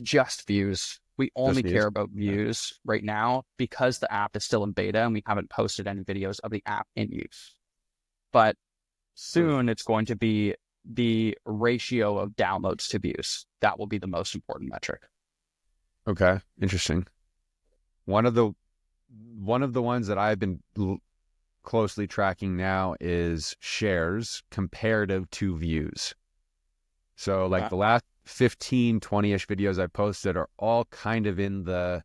just views. We only care about views right now because the app is still in beta and we haven't posted any videos of the app in use. But soon it's going to be the ratio of downloads to views. That will be the most important metric. Okay, interesting. One of the ones that I've been closely tracking now is shares comparative to views. So like the last 15, 20-ish videos I posted are all kind of in the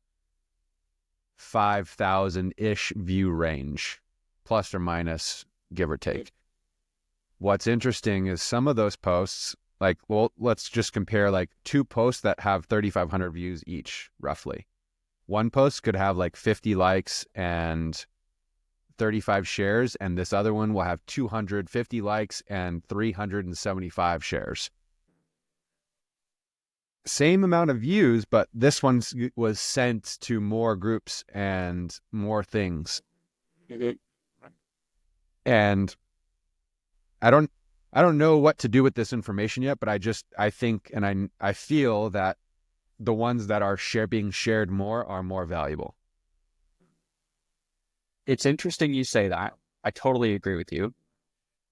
5,000-ish view range, plus or minus, give or take. What's interesting is some of those posts, like, well, let's just compare like two posts that have 3,500 views each, roughly. One post could have like 50 likes and 35 shares, and this other one will have 250 likes and 375 shares. Same amount of views, but this one was sent to more groups and more things. And I don't know what to do with this information yet, but I think and I feel that the ones that are being shared more are more valuable. It's interesting you say that. I totally agree with you.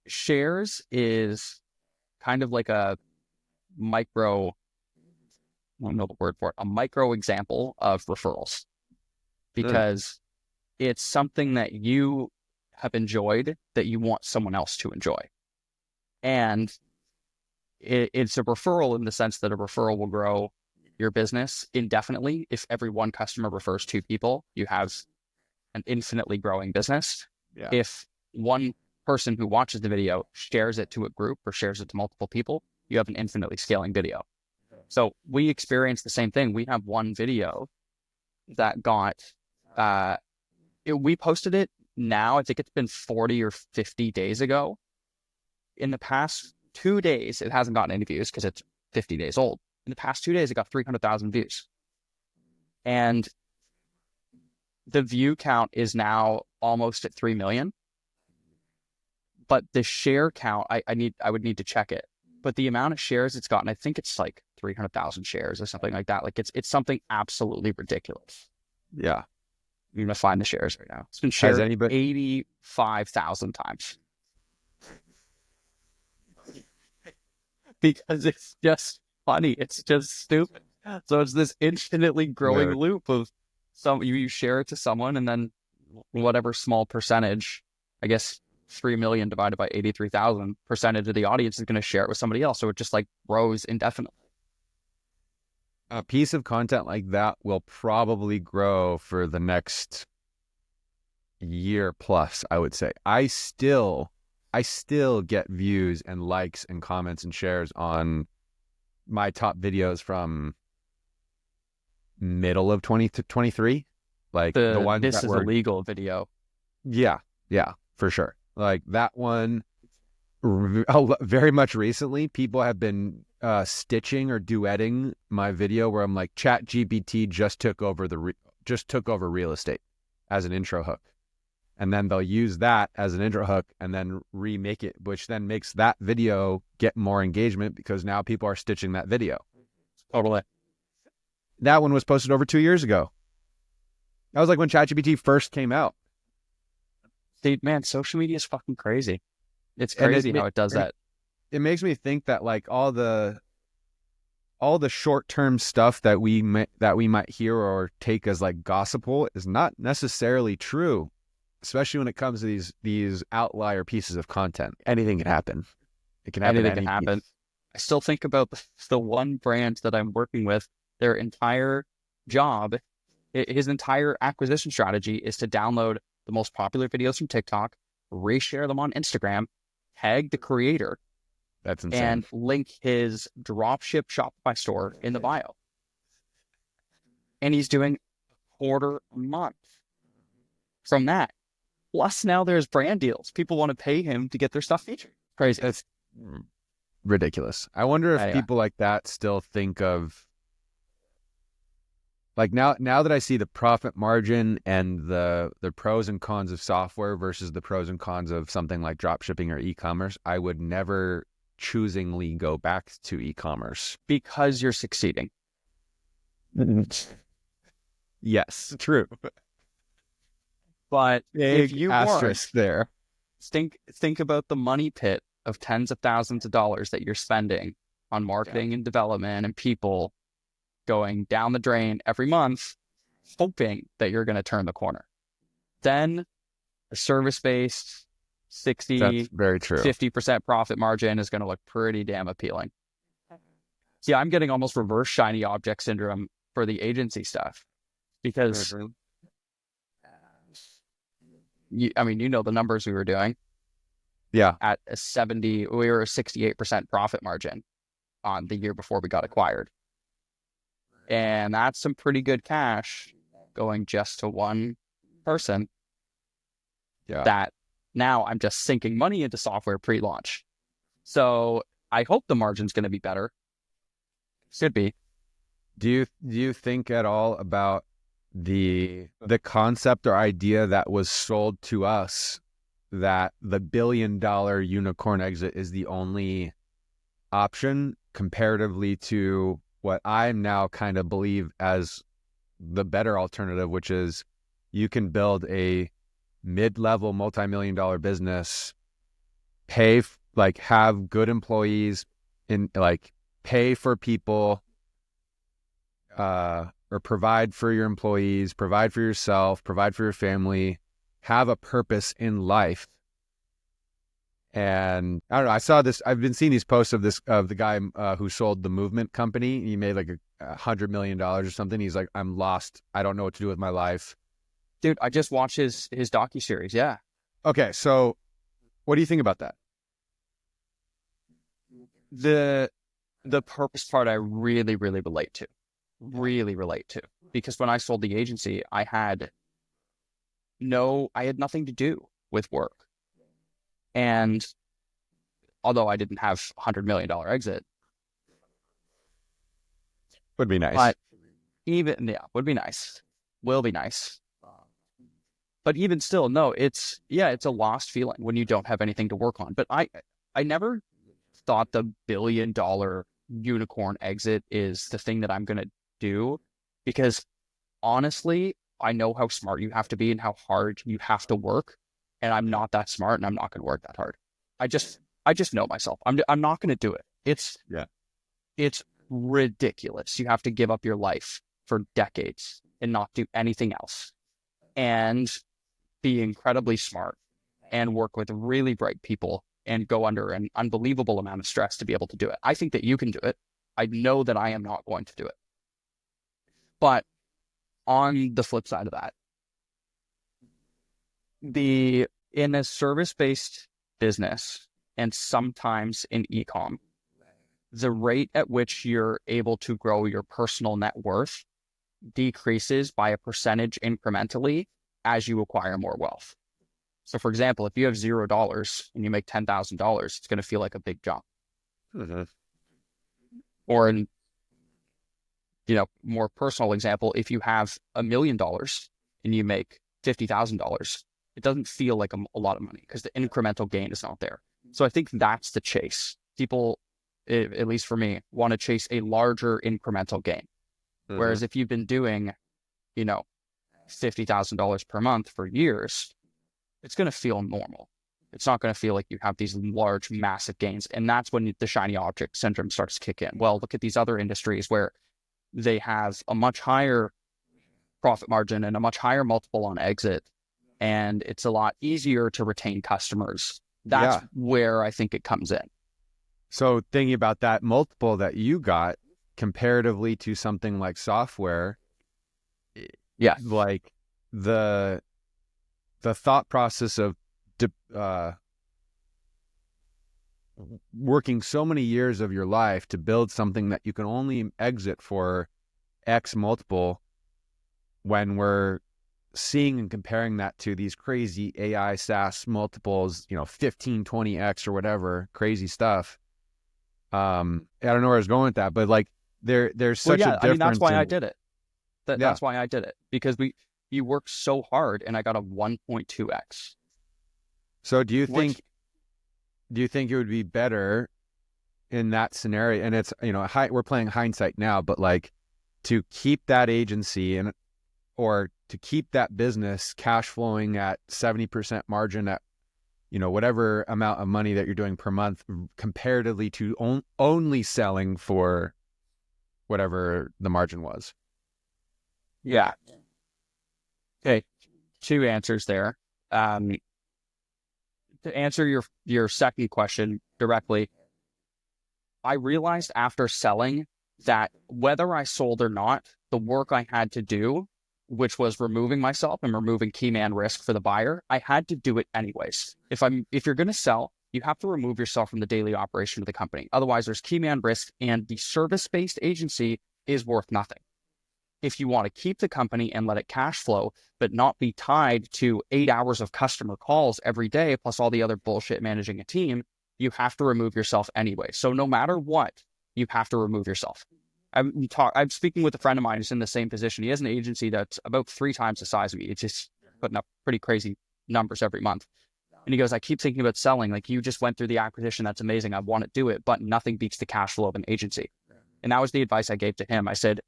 Shares is kind of like a micro, I don't know the word for it, a micro example of referrals, because it's something that you have enjoyed that you want someone else to enjoy. And it's a referral in the sense that a referral will grow your business indefinitely. If every one customer refers two people, you have an infinitely growing business. Yeah. If one person who watches the video shares it to a group or shares it to multiple people, you have an infinitely scaling video. So we experienced the same thing. We have one video that got, we posted it now, I think it's been 40 or 50 days ago. In the past 2 days, it hasn't gotten any views because it's 50 days old. In the past 2 days, it got 300,000 views. And the view count is now almost at 3 million. But the share count, I would need to check it. But the amount of shares it's gotten, I think it's like 300,000 shares or something like that. Like it's something absolutely ridiculous. Yeah. I'm going to find the shares right now. It's been shared 85,000 times. Because it's just funny. It's just stupid. So it's this infinitely growing loop of you share it to someone and then whatever small percentage, I guess 3 million divided by 83,000 percentage of the audience is going to share it with somebody else. So it just like grows indefinitely. A piece of content like that will probably grow for the next year plus, I would say. I still get views and likes and comments and shares on my top videos from middle of 2023. Like the one this is a legal video. Yeah, for sure. Like that one, very much recently, people have been stitching or duetting my video where I'm like, Chat GPT just took over real estate. as an intro hook. And then they'll use that as an intro hook and then remake it, which then makes that video get more engagement because now people are stitching that video. Totally. That one was posted over 2 years ago. That was like when ChatGPT first came out. Dude, man, social media is fucking crazy. It's crazy how it does that. It makes me think that like all the short-term stuff that we might hear or take as like gospel is not necessarily true, especially when it comes to these outlier pieces of content. Anything can happen. It can happen. Anything can happen. I still think about the one brand that I'm working with. Their entire job, his entire acquisition strategy is to download the most popular videos from TikTok, reshare them on Instagram, tag the creator, that's insane, and link his dropship Shopify store in the bio. And he's doing $250,000 a month from that. Plus now there's brand deals. People want to pay him to get their stuff featured. Crazy. That's ridiculous. I wonder if people like that still think of, like, now that I see the profit margin and the pros and cons of software versus the pros and cons of something like drop shipping or e-commerce, I would never choosingly go back to e-commerce. Because you're succeeding. Yes, true. But big if you asterisk there. Think about the money pit of tens of thousands of dollars that you're spending on marketing and development and people going down the drain every month, hoping that you're going to turn the corner. Then a service-based 60, that's very true. 50% profit margin is going to look pretty damn appealing. See, I'm getting almost reverse shiny object syndrome for the agency stuff because you know the numbers we were doing. Yeah. At we were a 68% profit margin on the year before we got acquired. And that's some pretty good cash going just to one person. Yeah. That now I'm just sinking money into software pre-launch. So I hope the margin's going to be better. Should be. Do you think at all about the concept or idea that was sold to us that the $1 billion unicorn exit is the only option comparatively to what I now kind of believe as the better alternative, which is you can build a mid-level multi-million-dollar business, have good employees, pay for people, or provide for your employees, provide for yourself, provide for your family, have a purpose in life. And I don't know, I saw this, I've been seeing these posts of the guy who sold the Movement company. He made like $100 million or something. He's like, I'm lost. I don't know what to do with my life. Dude, I just watched his docuseries. Yeah. Okay. So what do you think about that? The purpose part I really, really relate to. Because when I sold the agency, I had nothing to do with work. And although I didn't have $100 million exit. Would be nice. But would be nice. Will be nice. But even still, no, it's a lost feeling when you don't have anything to work on. But I never thought the $1 billion unicorn exit is the thing that I'm going to do, because honestly, I know how smart you have to be and how hard you have to work. And I'm not that smart and I'm not going to work that hard. I just know myself. I'm not going to do it. It's ridiculous. You have to give up your life for decades and not do anything else and be incredibly smart and work with really bright people and go under an unbelievable amount of stress to be able to do it. I think that you can do it. I know that I am not going to do it. But on the flip side of that, in a service-based business and sometimes in e-com, the rate at which you're able to grow your personal net worth decreases by a percentage incrementally as you acquire more wealth. So for example, if you have $0 and you make $10,000, it's going to feel like a big jump. Mm-hmm. Or in, more personal example, if you have $1 million and you make $50,000, it doesn't feel like a lot of money because the incremental gain is not there. So I think that's the chase. People, at least for me, want to chase a larger incremental gain. Mm-hmm. Whereas if you've been doing, $50,000 per month for years, it's going to feel normal. It's not going to feel like you have these large, massive gains. And that's when the shiny object syndrome starts to kick in. Well, look at these other industries where they have a much higher profit margin and a much higher multiple on exit. And it's a lot easier to retain customers. That's where I think it comes in. So thinking about that multiple that you got comparatively to something like software, like the thought process of working so many years of your life to build something that you can only exit for X multiple, when we're seeing and comparing that to these crazy AI SaaS multiples, 15, 20X or whatever, crazy stuff. I don't know where I was going with that, but like there's such a difference. I mean, that's why I did it. That's why I did it, because you worked so hard and I got a 1.2X. So do you think it would be better in that scenario? And it's, we're playing hindsight now, but like to keep that agency or to keep that business cash flowing at 70% margin at, whatever amount of money that you're doing per month, comparatively to only selling for whatever the margin was. Yeah. Okay. Two answers there. To answer your second question directly, I realized after selling that whether I sold or not, the work I had to do, which was removing myself and removing key man risk for the buyer, I had to do it anyways. If you're going to sell, you have to remove yourself from the daily operation of the company. Otherwise, there's key man risk, and the service-based agency is worth nothing. If you want to keep the company and let it cash flow, but not be tied to 8 hours of customer calls every day, plus all the other bullshit managing a team, you have to remove yourself anyway. So no matter what, you have to remove yourself. I'm speaking with a friend of mine who's in the same position. He has an agency that's about 3 times the size of me. It's just putting up pretty crazy numbers every month. And he goes, I keep thinking about selling. Like, you just went through the acquisition. That's amazing. I want to do it, but nothing beats the cash flow of an agency. And that was the advice I gave to him. I said,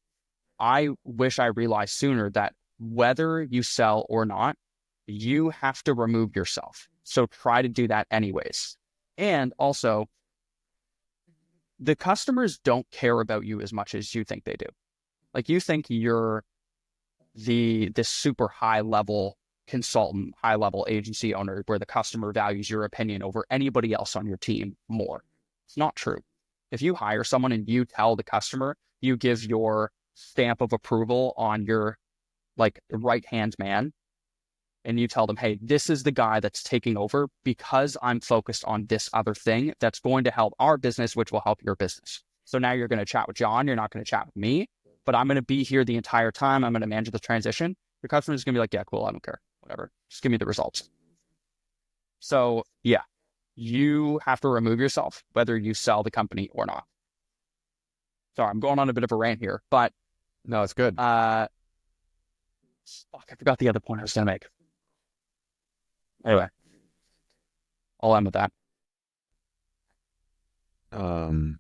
I wish I realized sooner that whether you sell or not, you have to remove yourself. So try to do that anyways. And also, the customers don't care about you as much as you think they do. Like, you think you're this super high level consultant, high level agency owner where the customer values your opinion over anybody else on your team more. It's not true. If you hire someone and you tell the customer, you give your stamp of approval on your right-hand man, and you tell them, hey, this is the guy that's taking over because I'm focused on this other thing that's going to help our business, which will help your business. So now you're going to chat with John. You're not going to chat with me, but I'm going to be here the entire time. I'm going to manage the transition. Your customer is going to be like, yeah, cool. I don't care. Whatever. Just give me the results. So yeah, you have to remove yourself, whether you sell the company or not. Sorry, I'm going on a bit of a rant here, but no, it's good. I forgot the other point I was going to make. Anyway, I'll end with that.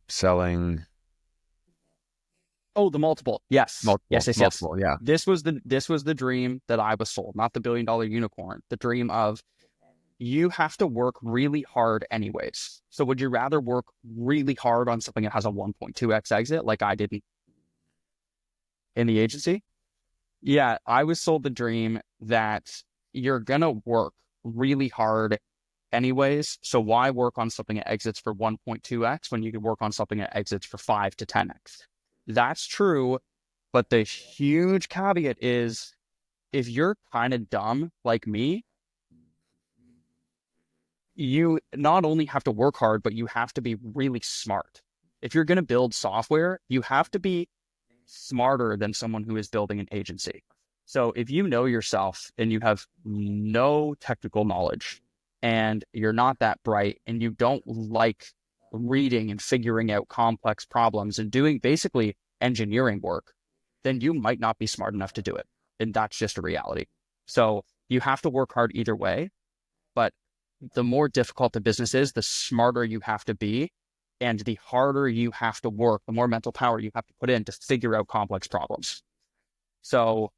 Selling. Oh, the multiple. Yes. Yes. Multiple, yeah. This was the dream that I was sold, not the $1 billion unicorn. The dream of, you have to work really hard anyways. So would you rather work really hard on something that has a 1.2x exit like I did in the agency? Yeah, I was sold the dream that you're going to work really hard anyways. So why work on something that exits for 1.2x when you could work on something that exits for 5 to 10x? That's true. But the huge caveat is, if you're kind of dumb like me, you not only have to work hard, but you have to be really smart. If you're going to build software, you have to be smarter than someone who is building an agency. So if you know yourself and you have no technical knowledge and you're not that bright and you don't like reading and figuring out complex problems and doing basically engineering work, then you might not be smart enough to do it. And that's just a reality. So you have to work hard either way, but the more difficult the business is, the smarter you have to be, and the harder you have to work, the more mental power you have to put in to figure out complex problems. So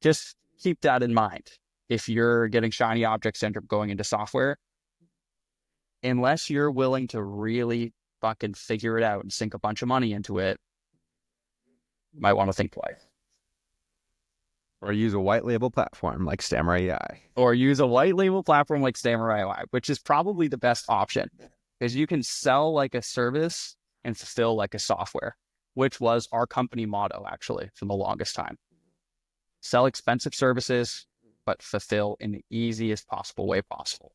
just keep that in mind. If you're getting shiny object syndrome going into software, unless you're willing to really fucking figure it out and sink a bunch of money into it, you might want to think twice. Or use a white label platform like Stammer AI. Or use a white label platform like Stammer AI, which is probably the best option, because you can sell like a service and fulfill like a software, which was our company motto actually for the longest time. Sell expensive services, but fulfill in the easiest possible way possible.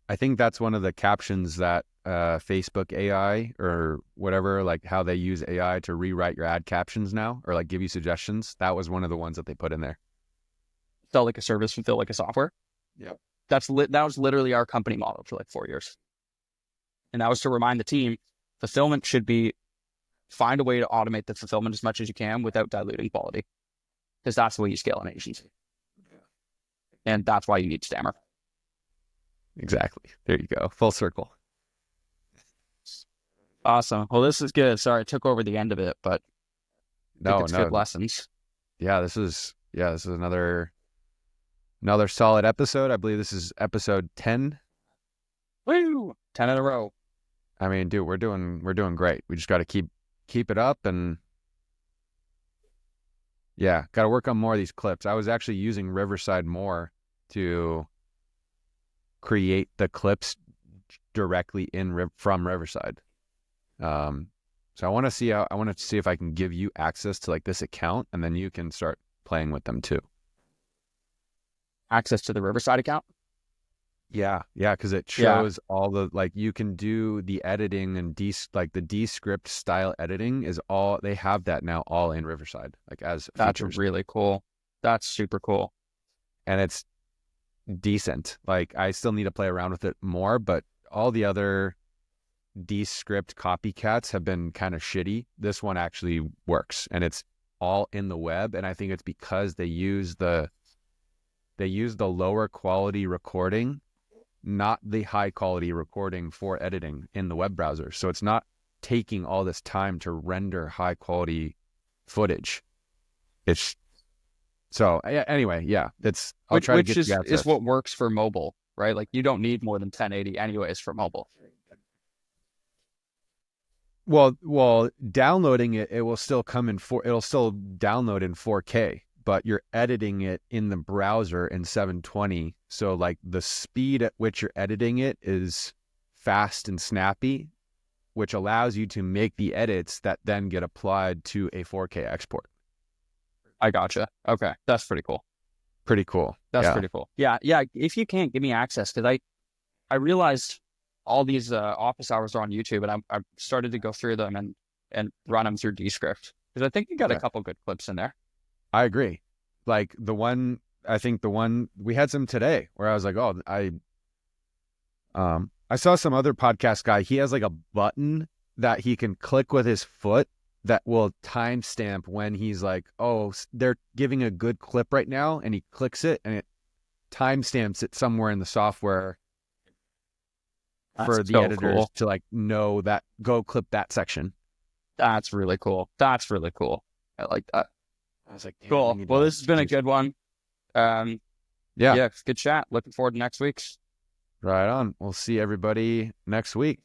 I think that's one of the captions that Facebook AI or whatever, like how they use AI to rewrite your ad captions now, or like give you suggestions. That was one of the ones that they put in there. Sell like a service, fulfill like a software. Yeah. That was literally our company model for like 4 years. And that was to remind the team, fulfillment should be, find a way to automate the fulfillment as much as you can without diluting quality. Because that's the way you scale an agency. And that's why you need Stammer. Exactly. There you go. Full circle. Awesome. Well, this is good. Sorry, I took over the end of it, but I think it's good lessons. Yeah, this is another solid episode. I believe this is episode 10. Woo! 10 in a row. I mean, dude, we're doing great. We just got to keep it up, and yeah, got to work on more of these clips. I was actually using Riverside more to create the clips directly from Riverside. So I want to see if I can give you access to like this account, and then you can start playing with them too. Access to the Riverside account? Yeah, because it shows all the, like, you can do the editing and the Descript style editing is all, they have that now all in Riverside, like as features. That's really cool. That's super cool. And it's decent. Like, I still need to play around with it more, but all the other Descript copycats have been kind of shitty. This one actually works, and it's all in the web, and I think it's because they use the lower quality recording, not the high quality recording for editing in the web browser. So it's not taking all this time to render high quality footage. It's so anyway, yeah, it's which is what works for mobile, right? Like, you don't need more than 1080 anyways for mobile. Well, downloading it will still come in it'll still download in 4K. But you're editing it in the browser in 720. So like the speed at which you're editing it is fast and snappy, which allows you to make the edits that then get applied to a 4K export. I gotcha. Okay. That's pretty cool. Pretty cool. That's pretty cool. Yeah. If you can't, give me access, because I realized all these office hours are on YouTube, and I started to go through them and run them through Descript, because I think you got a couple good clips in there. I agree. Like the one we had some today where I was like, oh, I saw some other podcast guy. He has like a button that he can click with his foot that will timestamp when he's like, oh, they're giving a good clip right now. And he clicks it and it timestamps it somewhere in the software for the editors to like know that, go clip that section. That's really cool. I like that. I was like, cool. Well, this has been a good one. Yeah, good chat. Looking forward to next week's. Right on. We'll see everybody next week.